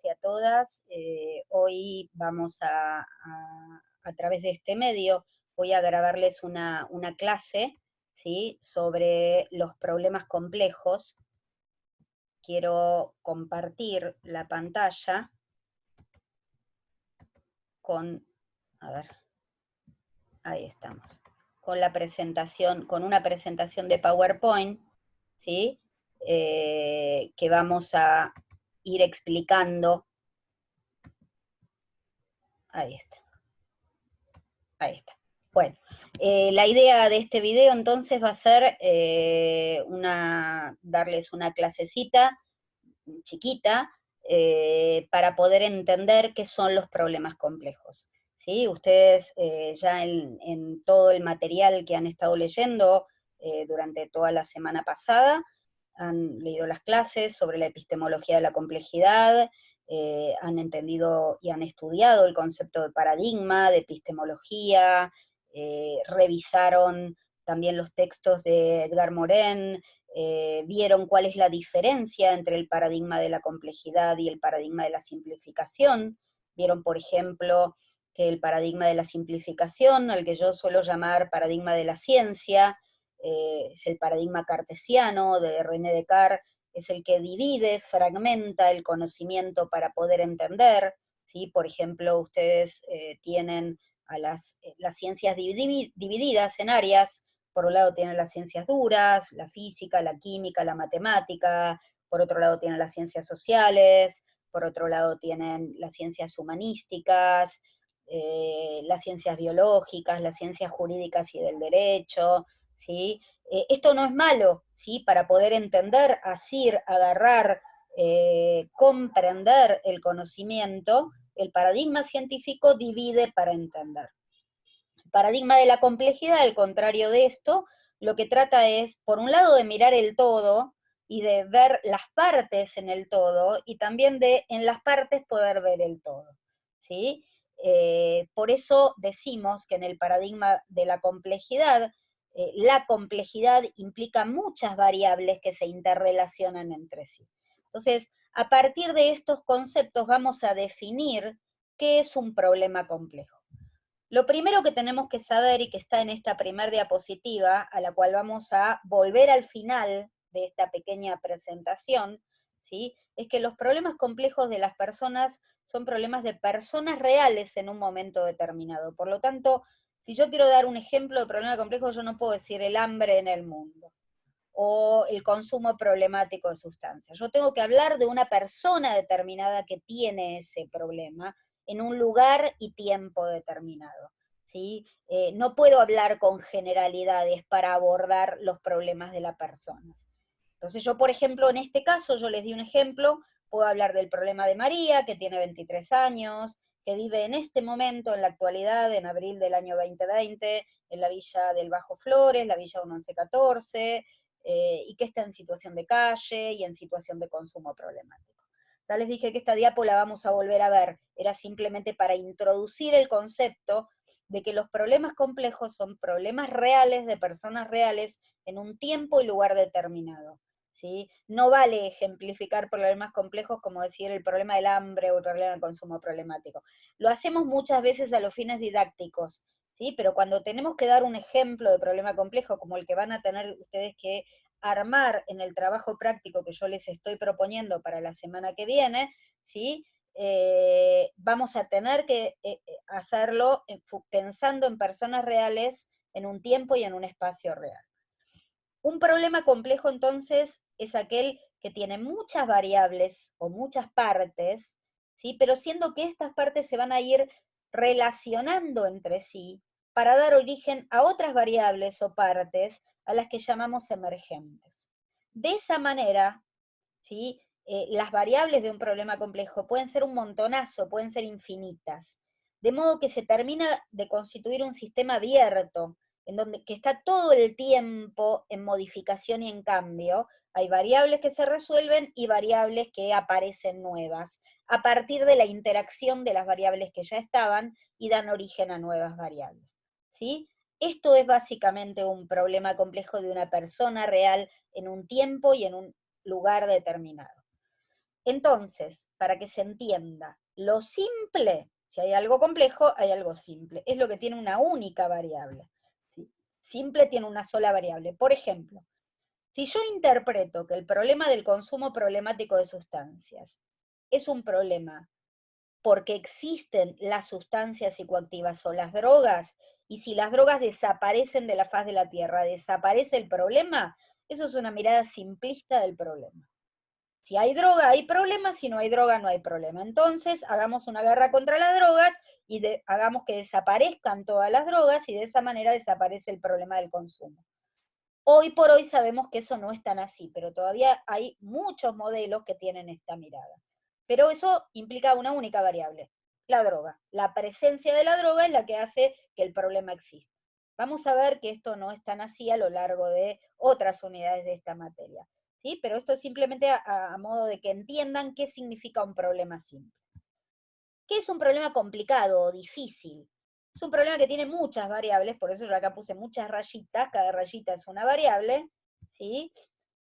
y a todas. Hoy vamos a través de este medio, voy a grabarles una clase, ¿sí?, sobre los problemas complejos. Quiero compartir la pantalla con, a ver, ahí estamos, con la presentación, con una presentación de PowerPoint, ¿sí?, que vamos a ir explicando. Ahí está. Ahí está. Bueno, la idea de este video entonces va a ser darles una clasecita chiquita para poder entender qué son los problemas complejos. ¿Sí? Ustedes ya en todo el material que han estado leyendo durante toda la semana pasada, han leído las clases sobre la epistemología de la complejidad, han entendido y han estudiado el concepto de paradigma, de epistemología, revisaron también los textos de Edgar Morin, vieron cuál es la diferencia entre el paradigma de la complejidad y el paradigma de la simplificación, vieron, por ejemplo, que el paradigma de la simplificación, al que yo suelo llamar paradigma de la ciencia, es el paradigma cartesiano de René Descartes, es el que divide, fragmenta el conocimiento para poder entender, ¿sí? Por ejemplo, ustedes tienen a las ciencias divididas en áreas. Por un lado tienen las ciencias duras, la física, la química, la matemática, por otro lado tienen las ciencias sociales, por otro lado tienen las ciencias humanísticas, las ciencias biológicas, las ciencias jurídicas y del derecho, ¿sí? Esto no es malo, ¿sí? Para poder entender, asir, agarrar, comprender el conocimiento, el paradigma científico divide para entender. El paradigma de la complejidad, al contrario de esto, lo que trata es, por un lado, de mirar el todo y de ver las partes en el todo, y también de en las partes poder ver el todo, ¿sí? Por eso decimos que en el paradigma de la complejidad implica muchas variables que se interrelacionan entre sí. Entonces, a partir de estos conceptos vamos a definir qué es un problema complejo. Lo primero que tenemos que saber, y que está en esta primera diapositiva, a la cual vamos a volver al final de esta pequeña presentación, ¿sí?, es que los problemas complejos de las personas son problemas de personas reales en un momento determinado. Por lo tanto, si yo quiero dar un ejemplo de problema complejo, yo no puedo decir el hambre en el mundo o el consumo problemático de sustancias. Yo tengo que hablar de una persona determinada que tiene ese problema en un lugar y tiempo determinado, ¿sí? No puedo hablar con generalidades para abordar los problemas de las personas. Entonces yo, por ejemplo, en este caso, yo les di un ejemplo, puedo hablar del problema de María, que tiene 23 años, que vive en este momento, en la actualidad, en abril del año 2020, en la villa del Bajo Flores, la villa 1114, y que está en situación de calle y en situación de consumo problemático. Ya les dije que esta diapo la vamos a volver a ver, era simplemente para introducir el concepto de que los problemas complejos son problemas reales de personas reales en un tiempo y lugar determinado, ¿sí? No vale ejemplificar problemas complejos como decir el problema del hambre o el problema del consumo problemático. Lo hacemos muchas veces a los fines didácticos, ¿sí? Pero cuando tenemos que dar un ejemplo de problema complejo, como el que van a tener ustedes que armar en el trabajo práctico que yo les estoy proponiendo para la semana que viene, ¿sí?, vamos a tener que hacerlo pensando en personas reales, en un tiempo y en un espacio real. Un problema complejo, entonces, es aquel que tiene muchas variables o muchas partes, ¿sí?, pero siendo que estas partes se van a ir relacionando entre sí para dar origen a otras variables o partes a las que llamamos emergentes. De esa manera, ¿sí?, las variables de un problema complejo pueden ser un montonazo, pueden ser infinitas, de modo que se termina de constituir un sistema abierto, en donde que está todo el tiempo en modificación y en cambio. Hay variables que se resuelven y variables que aparecen nuevas, a partir de la interacción de las variables que ya estaban y dan origen a nuevas variables, ¿sí? Esto es básicamente un problema complejo de una persona real en un tiempo y en un lugar determinado. Entonces, para que se entienda, lo simple, si hay algo complejo, hay algo simple. Es lo que tiene una única variable. ¿Sí? Simple tiene una sola variable. Por ejemplo, si yo interpreto que el problema del consumo problemático de sustancias es un problema porque existen las sustancias psicoactivas o las drogas, y si las drogas desaparecen de la faz de la Tierra, desaparece el problema, eso es una mirada simplista del problema. Si hay droga, hay problema, si no hay droga, no hay problema. Entonces, hagamos una guerra contra las drogas y hagamos que desaparezcan todas las drogas y de esa manera desaparece el problema del consumo. Hoy por hoy sabemos que eso no es tan así, pero todavía hay muchos modelos que tienen esta mirada. Pero eso implica una única variable, la droga. La presencia de la droga es la que hace que el problema exista. Vamos a ver que esto no es tan así a lo largo de otras unidades de esta materia. ¿Sí? Pero esto es simplemente a modo de que entiendan qué significa un problema simple. ¿Qué es un problema complicado o difícil? Es un problema que tiene muchas variables, por eso yo acá puse muchas rayitas, cada rayita es una variable, ¿sí?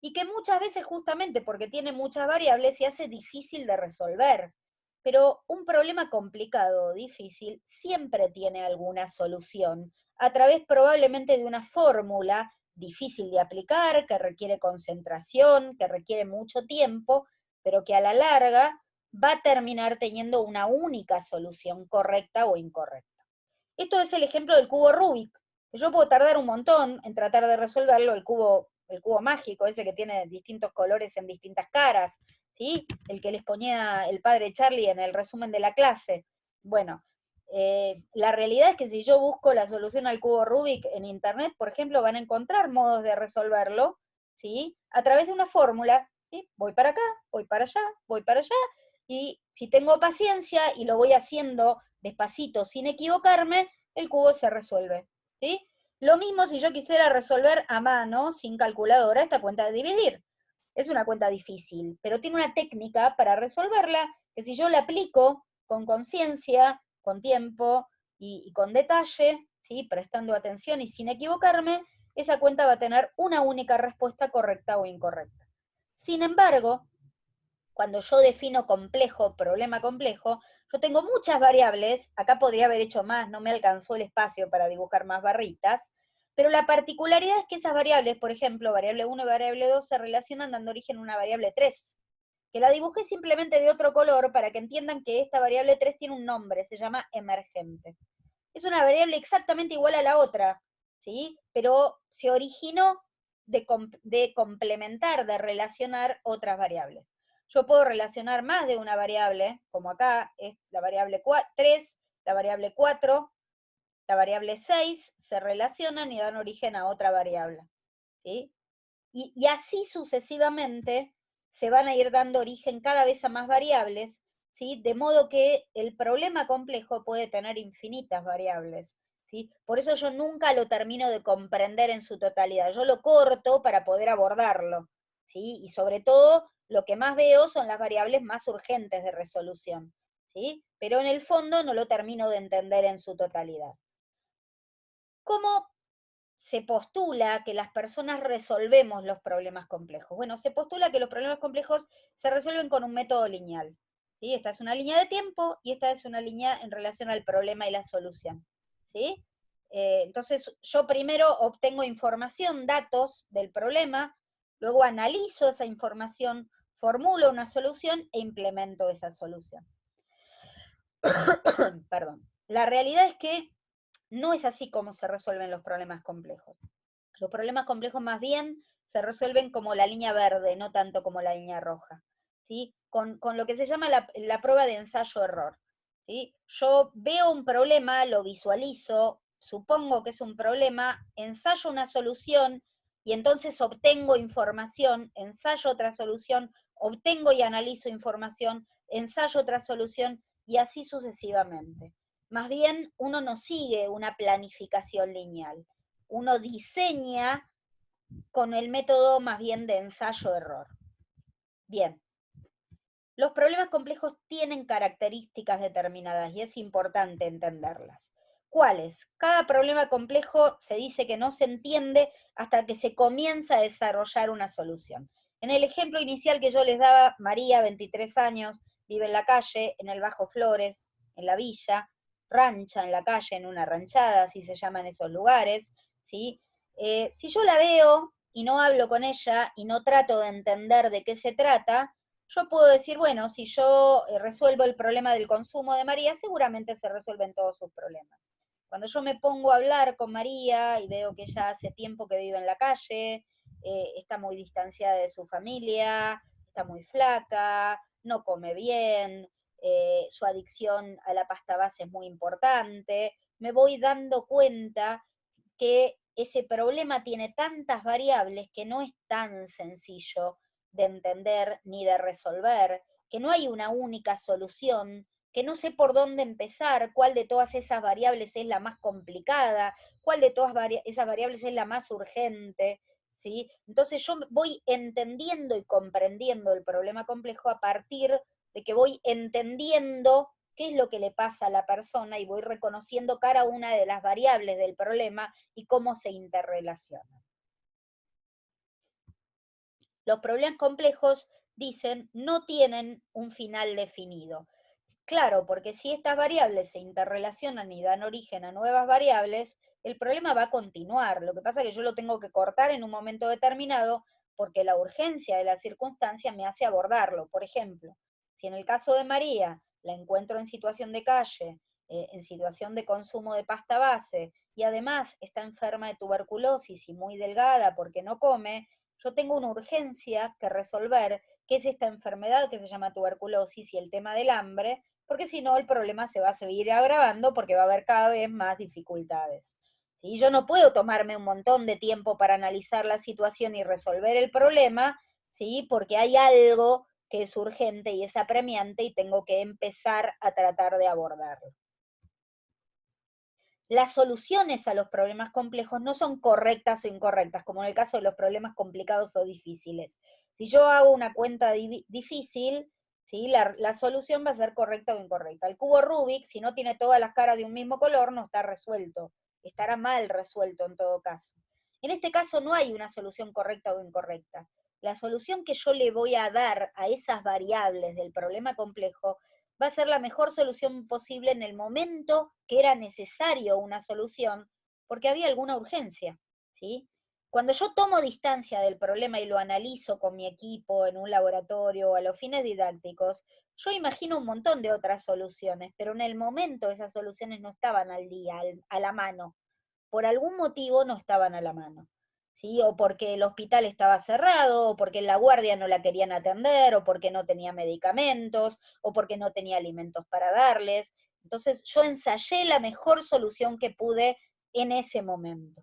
Y que muchas veces justamente porque tiene muchas variables se hace difícil de resolver. Pero un problema complicado o difícil siempre tiene alguna solución, a través probablemente de una fórmula difícil de aplicar, que requiere concentración, que requiere mucho tiempo, pero que a la larga va a terminar teniendo una única solución correcta o incorrecta. Esto es el ejemplo del cubo Rubik. Yo puedo tardar un montón en tratar de resolverlo, el cubo mágico, ese que tiene distintos colores en distintas caras, ¿sí? El que les ponía el padre Charlie en el resumen de la clase. Bueno, la realidad es que si yo busco la solución al cubo Rubik en internet, por ejemplo, van a encontrar modos de resolverlo, ¿sí? A través de una fórmula, ¿sí? Voy para acá, voy para allá, voy para allá, y si tengo paciencia y lo voy haciendo despacito sin equivocarme, el cubo se resuelve, ¿sí? Lo mismo si yo quisiera resolver a mano, sin calculadora, esta cuenta de dividir. Es una cuenta difícil, pero tiene una técnica para resolverla que si yo la aplico con conciencia, con tiempo y con detalle, ¿sí? Prestando atención y sin equivocarme, esa cuenta va a tener una única respuesta correcta o incorrecta. Sin embargo, cuando yo defino complejo, problema complejo, yo tengo muchas variables, acá podría haber hecho más, no me alcanzó el espacio para dibujar más barritas, pero la particularidad es que esas variables, por ejemplo, variable 1 y variable 2, se relacionan dando origen a una variable 3, que la dibujé simplemente de otro color para que entiendan que esta variable 3 tiene un nombre, se llama emergente. Es una variable exactamente igual a la otra, ¿sí? Pero se originó de complementar, de relacionar otras variables. Yo puedo relacionar más de una variable, como acá es la variable 3, la variable 4, la variable 6, se relacionan y dan origen a otra variable, ¿sí? Y así sucesivamente se van a ir dando origen cada vez a más variables, ¿sí? De modo que el problema complejo puede tener infinitas variables, ¿sí? Por eso yo nunca lo termino de comprender en su totalidad, yo lo corto para poder abordarlo, ¿sí? Y sobre todo lo que más veo son las variables más urgentes de resolución, ¿sí? Pero en el fondo no lo termino de entender en su totalidad. ¿Cómo se postula que las personas resolvemos los problemas complejos? Bueno, se postula que los problemas complejos se resuelven con un método lineal, ¿sí? Esta es una línea de tiempo y esta es una línea en relación al problema y la solución, ¿sí? Entonces, yo primero obtengo información, datos del problema, luego analizo esa información, formulo una solución e implemento esa solución. Perdón. La realidad es que no es así como se resuelven los problemas complejos. Los problemas complejos más bien se resuelven como la línea verde, no tanto como la línea roja, ¿sí? Con lo que se llama la prueba de ensayo-error, ¿sí? Yo veo un problema, lo visualizo, supongo que es un problema, ensayo una solución y entonces obtengo información, ensayo otra solución, obtengo y analizo información, ensayo otra solución y así sucesivamente. Más bien, uno no sigue una planificación lineal, uno diseña con el método más bien de ensayo-error. Bien, los problemas complejos tienen características determinadas y es importante entenderlas. ¿Cuáles? Cada problema complejo se dice que no se entiende hasta que se comienza a desarrollar una solución. En el ejemplo inicial que yo les daba, María, 23 años, vive en la calle, en el Bajo Flores, en la villa, rancha en la calle, en una ranchada, así se llaman esos lugares, ¿sí? Si yo la veo y no hablo con ella y no trato de entender de qué se trata, yo puedo decir, bueno, si yo resuelvo el problema del consumo de María, seguramente se resuelven todos sus problemas. Cuando yo me pongo a hablar con María y veo que ella hace tiempo que vive en la calle, está muy distanciada de su familia, está muy flaca, no come bien, su adicción a la pasta base es muy importante, me voy dando cuenta que ese problema tiene tantas variables que no es tan sencillo de entender ni de resolver, que no hay una única solución, que no sé por dónde empezar, cuál de todas esas variables es la más complicada, cuál de todas esas variables es la más urgente, ¿sí? Entonces yo voy entendiendo y comprendiendo el problema complejo a partir de que voy entendiendo qué es lo que le pasa a la persona y voy reconociendo cada una de las variables del problema y cómo se interrelacionan. Los problemas complejos, dicen, no tienen un final definido. Claro, porque si estas variables se interrelacionan y dan origen a nuevas variables, el problema va a continuar. Lo que pasa es que yo lo tengo que cortar en un momento determinado porque la urgencia de la circunstancia me hace abordarlo. Por ejemplo, si en el caso de María la encuentro en situación de calle, en situación de consumo de pasta base, y además está enferma de tuberculosis y muy delgada porque no come, yo tengo una urgencia que resolver, que es esta enfermedad que se llama tuberculosis y el tema del hambre, porque si no el problema se va a seguir agravando porque va a haber cada vez más dificultades. ¿Sí? Yo no puedo tomarme un montón de tiempo para analizar la situación y resolver el problema, ¿sí? Porque hay algo que es urgente y es apremiante y tengo que empezar a tratar de abordarlo. Las soluciones a los problemas complejos no son correctas o incorrectas, como en el caso de los problemas complicados o difíciles. Si yo hago una cuenta difícil, ¿sí? La solución va a ser correcta o incorrecta. El cubo Rubik, si no tiene todas las caras de un mismo color, no está resuelto. Estará mal resuelto en todo caso. En este caso no hay una solución correcta o incorrecta. La solución que yo le voy a dar a esas variables del problema complejo va a ser la mejor solución posible en el momento que era necesario una solución, porque había alguna urgencia, ¿sí? Cuando yo tomo distancia del problema y lo analizo con mi equipo en un laboratorio o a los fines didácticos, yo imagino un montón de otras soluciones, pero en el momento esas soluciones no estaban al día, a la mano. Por algún motivo no estaban a la mano. ¿Sí? O porque el hospital estaba cerrado, o porque en la guardia no la querían atender, o porque no tenía medicamentos, o porque no tenía alimentos para darles. Entonces yo ensayé la mejor solución que pude en ese momento.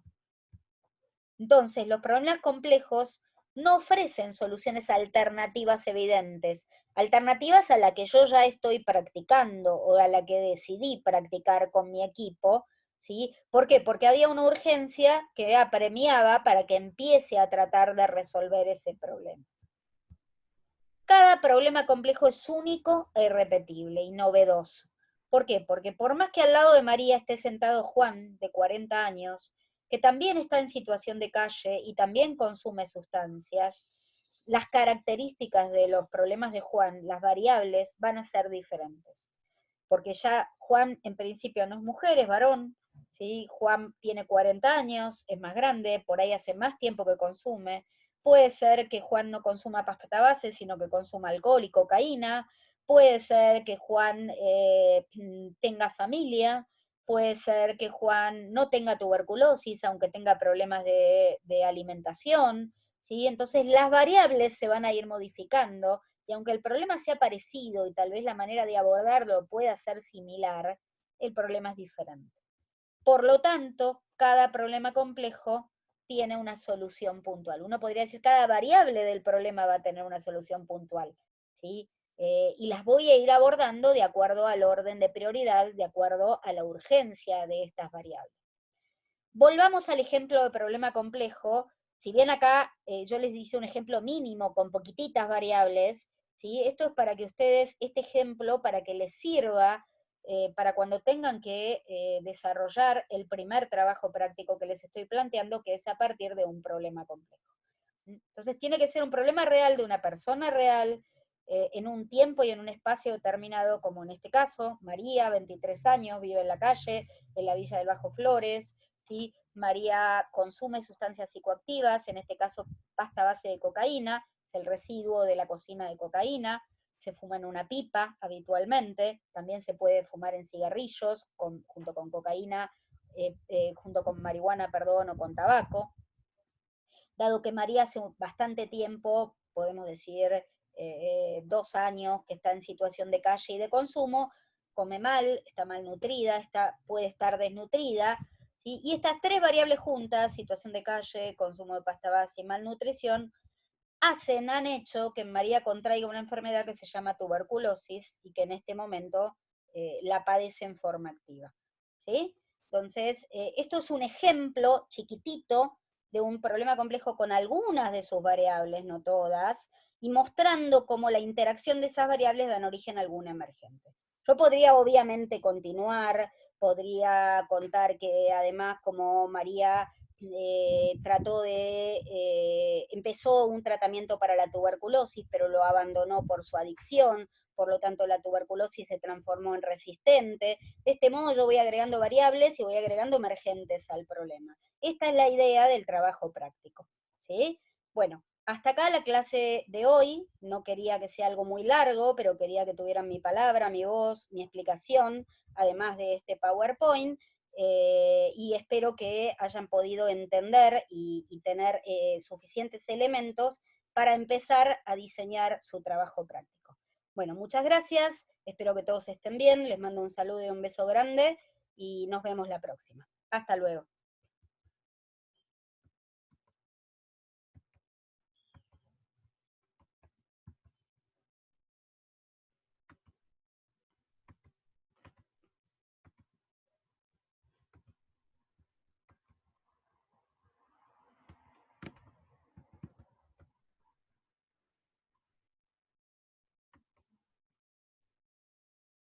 Entonces los problemas complejos no ofrecen soluciones alternativas evidentes, alternativas a la que yo ya estoy practicando o a la que decidí practicar con mi equipo, ¿sí? ¿Por qué? Porque había una urgencia que apremiaba para que empiece a tratar de resolver ese problema. Cada problema complejo es único e irrepetible y novedoso. ¿Por qué? Porque por más que al lado de María esté sentado Juan, de 40 años, que también está en situación de calle y también consume sustancias, las características de los problemas de Juan, las variables, van a ser diferentes. Porque ya Juan en principio no es mujer, es varón, ¿sí? Juan tiene 40 años, es más grande, por ahí hace más tiempo que consume. Puede ser que Juan no consuma pasta base, sino que consuma alcohol y cocaína. Puede ser que Juan tenga familia. Puede ser que Juan no tenga tuberculosis, aunque tenga problemas de alimentación. ¿Sí? Entonces las variables se van a ir modificando y aunque el problema sea parecido y tal vez la manera de abordarlo pueda ser similar, el problema es diferente. Por lo tanto, cada problema complejo tiene una solución puntual. Uno podría decir que cada variable del problema va a tener una solución puntual, ¿sí? Y las voy a ir abordando de acuerdo al orden de prioridad, de acuerdo a la urgencia de estas variables. Volvamos al ejemplo de problema complejo. Si bien acá yo les hice un ejemplo mínimo con poquititas variables, ¿sí? Esto es para que ustedes, este ejemplo, para que les sirva para cuando tengan que desarrollar el primer trabajo práctico que les estoy planteando, que es a partir de un problema complejo. Entonces tiene que ser un problema real de una persona real, en un tiempo y en un espacio determinado, como en este caso, María, 23 años, vive en la calle, en la Villa del Bajo Flores, ¿sí? María consume sustancias psicoactivas, en este caso pasta a base de cocaína, es el residuo de la cocina de cocaína, se fuma en una pipa habitualmente, también se puede fumar en cigarrillos, junto con cocaína, junto con marihuana, perdón, o con tabaco. Dado que María hace bastante tiempo, podemos decir 2 años, que está en situación de calle y de consumo, come mal, está malnutrida, puede estar desnutrida, ¿sí? Y estas tres variables juntas, situación de calle, consumo de pasta base y malnutrición, han hecho que María contraiga una enfermedad que se llama tuberculosis y que en este momento la padece en forma activa, ¿sí? Entonces, esto es un ejemplo chiquitito de un problema complejo con algunas de sus variables, no todas, y mostrando cómo la interacción de esas variables dan origen a alguna emergente. Yo podría obviamente continuar, podría contar que además como María empezó un tratamiento para la tuberculosis, pero lo abandonó por su adicción, por lo tanto la tuberculosis se transformó en resistente. De este modo yo voy agregando variables y voy agregando emergentes al problema. Esta es la idea del trabajo práctico, ¿sí? Bueno, hasta acá la clase de hoy. No quería que sea algo muy largo, pero quería que tuvieran mi palabra, mi voz, mi explicación, además de este PowerPoint. Y espero que hayan podido entender y tener suficientes elementos para empezar a diseñar su trabajo práctico. Bueno, muchas gracias, espero que todos estén bien, les mando un saludo y un beso grande y nos vemos la próxima. Hasta luego.